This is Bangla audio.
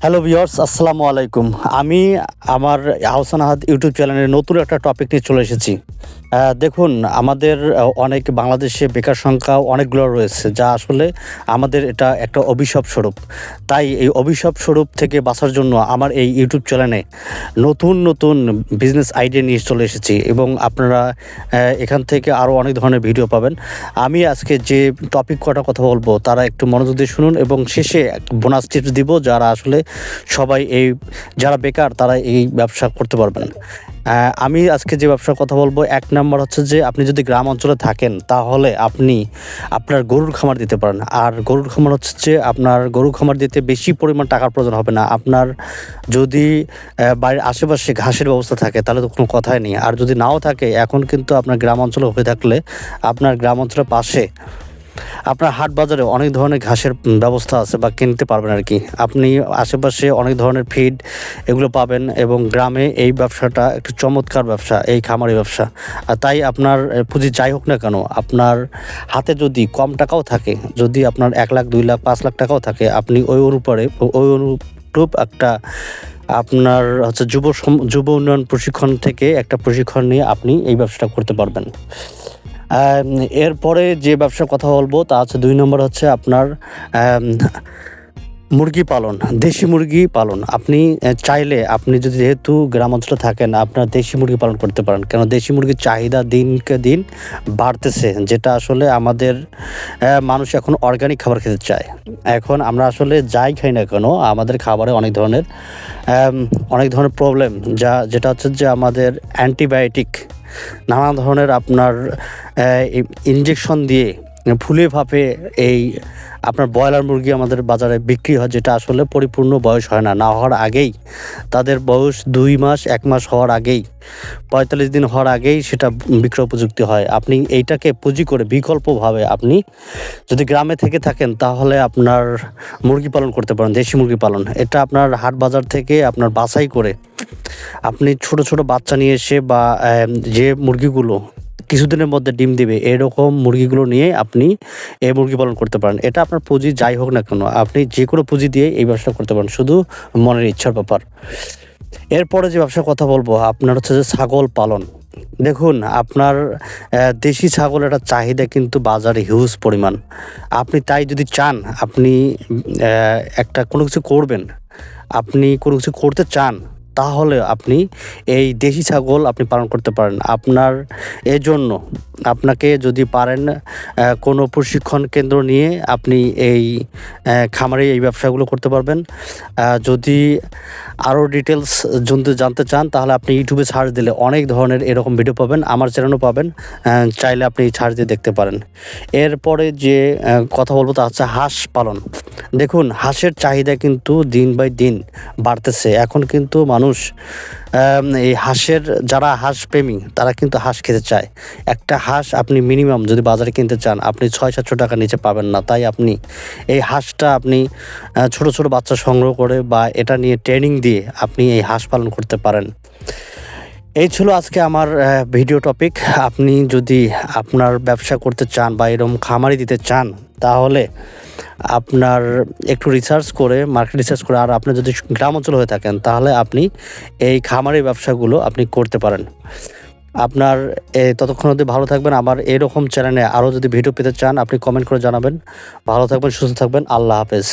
হ্যালো ভিউয়ার্স, আসসালামু আলাইকুম। আমি আমার আহসান আহাদ ইউটিউব চ্যানেলে নতুন একটা টপিক নিয়ে চলে এসেছি। দেখুন, আমাদের অনেক বাংলাদেশে বেকার সংখ্যা অনেকগুলো রয়েছে, যা আসলে আমাদের এটা একটা অভিশাপ স্বরূপ। তাই এই অভিশাপ স্বরূপ থেকে বাঁচার জন্য আমার এই ইউটিউব চ্যানেলে নতুন বিজনেস আইডিয়া নিয়ে চলে এসেছি এবং আপনারা এখান থেকে আরও অনেক ধরনের ভিডিও পাবেন। আমি আজকে যে টপিক কটা কথা বলবো তারা একটু মনোযোগ দিয়ে শুনুন এবং শেষে বোনাস টিপস দিব, যারা আসলে সবাই যারা বেকার তারা এই ব্যবসা করতে পারবেন। আমি আজকে যে ব্যবসার কথা বলবো, এক নাম্বার হচ্ছে যে আপনি যদি গ্রাম অঞ্চলে থাকেন তাহলে আপনি আপনার গরুর খামার দিতে পারেন। আর গরুর খামার হচ্ছে যে আপনার গরুর খামার দিতে বেশি পরিমাণ টাকার প্রয়োজন হবে না। আপনার যদি বাড়ির আশেপাশে ঘাসের ব্যবস্থা থাকে তাহলে তো কোনো কথাই নেই। আর যদি নাও থাকে, এখন কিন্তু আপনার গ্রাম অঞ্চলে হয়ে থাকলে আপনার গ্রাম অঞ্চলের পাশে আপনার হাট বাজারে অনেক ধরনের ঘাসের ব্যবস্থা আছে বা কিনতে পারবেন আর কি। আপনি আশেপাশে অনেক ধরনের ফিড এগুলো পাবেন এবং গ্রামে এই ব্যবসাটা একটু চমৎকার ব্যবসা, এই খামারি ব্যবসা। আর তাই আপনার পুঁজি যাই হোক না কেন, আপনার হাতে যদি কম টাকাও থাকে, যদি আপনার 1 লাখ 2 লাখ 5 লাখ টাকাও থাকে, আপনি ওই অনুরূপ একটা আপনার হচ্ছে যুব উন্নয়ন প্রশিক্ষণ থেকে একটা প্রশিক্ষণ নিয়ে আপনি এই ব্যবসাটা করতে পারবেন। এরপরে যে ব্যবসার কথা বলবো তা হচ্ছে 2 নম্বর হচ্ছে আপনার মুরগি পালন, দেশি মুরগি পালন। আপনি চাইলে আপনি যদি যেহেতু গ্রাম অঞ্চলে থাকেন, আপনার দেশি মুরগি পালন করতে পারেন। কেন দেশি মুরগির চাহিদা দিনকে দিন বাড়তেছে, যেটা আসলে আমাদের মানুষ এখন অর্গানিক খাবার খেতে চায়। এখন আমরা আসলে যাই খাই না কেন, আমাদের খাবারে অনেক ধরনের প্রবলেম, যেটা হচ্ছে যে আমাদের অ্যান্টিবায়োটিক, নানা ধরনের আপনার ইনজেকশন দিয়ে ফুলে ফাঁপে এই আপনার ব্রয়লার মুরগি আমাদের বাজারে বিক্রি হয়, যেটা আসলে পরিপূর্ণ বয়স হয় না হওয়ার আগেই, তাদের বয়স 2 মাস 1 মাস হওয়ার আগেই, 45 দিন হওয়ার আগেই সেটা বিক্রয় উপযুক্ত হয়। আপনি এইটাকে পুঁজি করে বিকল্পভাবে আপনি যদি গ্রামে থেকে থাকেন তাহলে আপনার মুরগি পালন করতে পারেন, দেশি মুরগি পালন। এটা আপনার হাট বাজার থেকে আপনার বাছাই করে আপনি ছোট বাচ্চা নিয়ে এসে বা যে মুরগিগুলো কিছুদিনের মধ্যে ডিম দিবে এরকম মুরগিগুলো নিয়ে আপনি এই মুরগি পালন করতে পারেন। এটা আপনার পুঁজি যাই হোক না কেন, আপনি যে কোনো পুঁজি দিয়ে এই ব্যবসা করতে পারেন, শুধু মনের ইচ্ছার ব্যাপার। এরপরে যে ব্যবসার কথা বলবো আপনার হচ্ছে যে ছাগল পালন। দেখুন, আপনার দেশি ছাগলের একটা চাহিদা কিন্তু বাজারে হিউজ পরিমাণ। আপনি তাই যদি চান, আপনি একটা কোনো কিছু করবেন, আপনি কোনো কিছু করতে চান, তাহলে আপনি এই দেশি ছাগল আপনি পালন করতে পারেন। আপনার এজন্য আপনাকে যদি পারেন কোনো প্রশিক্ষণ কেন্দ্র নিয়ে আপনি এই খামারে এই ব্যবসাগুলো করতে পারবেন। যদি আরও ডিটেলস জানতে চান তাহলে আপনি ইউটিউবে সার্চ দিলে অনেক ধরনের এরকম ভিডিও পাবেন, আমার চ্যানেলও পাবেন। চাইলে আপনি সার্চ দিয়ে দেখতে পারেন। এরপরে যে কথা বলবো তা হচ্ছে হাঁস পালন। দেখুন, হাঁসের চাহিদা কিন্তু দিন বাই দিন বাড়তেছে। এখন কিন্তু মানুষ এই যারা হাঁস প্রেমী তারা কিন্তু হাঁস খেতে চায়। একটা হাঁস আপনি মিনিমাম যদি বাজারে কিনতে চান, আপনি 600-700 টাকার নিচে পাবেন না। তাই আপনি এই হাঁসটা আপনি ছোট বাচ্চা সংগ্রহ করে বা এটা নিয়ে ট্রেনিং দিয়ে আপনি এই হাঁস পালন করতে পারেন। এই ছিল আজকে আমার ভিডিও টপিক। আপনি যদি আপনার ব্যবসা করতে চান বা এরকম খামারি দিতে চান, তাহলে আপনার একটু মার্কেট রিসার্চ করে, আর আপনি যদি গ্রাম অঞ্চল হয়ে থাকেন তাহলে আপনি এই খামারি ব্যবসাগুলো আপনি করতে পারেন। আপনার ততক্ষণ অবধি ভালো থাকবেন। আমার এরকম চ্যানেলে আরও যদি ভিডিও পেতে চান আপনি কমেন্ট করে জানাবেন। ভালো থাকবেন, সুস্থ থাকবেন। আল্লাহ হাফেজ।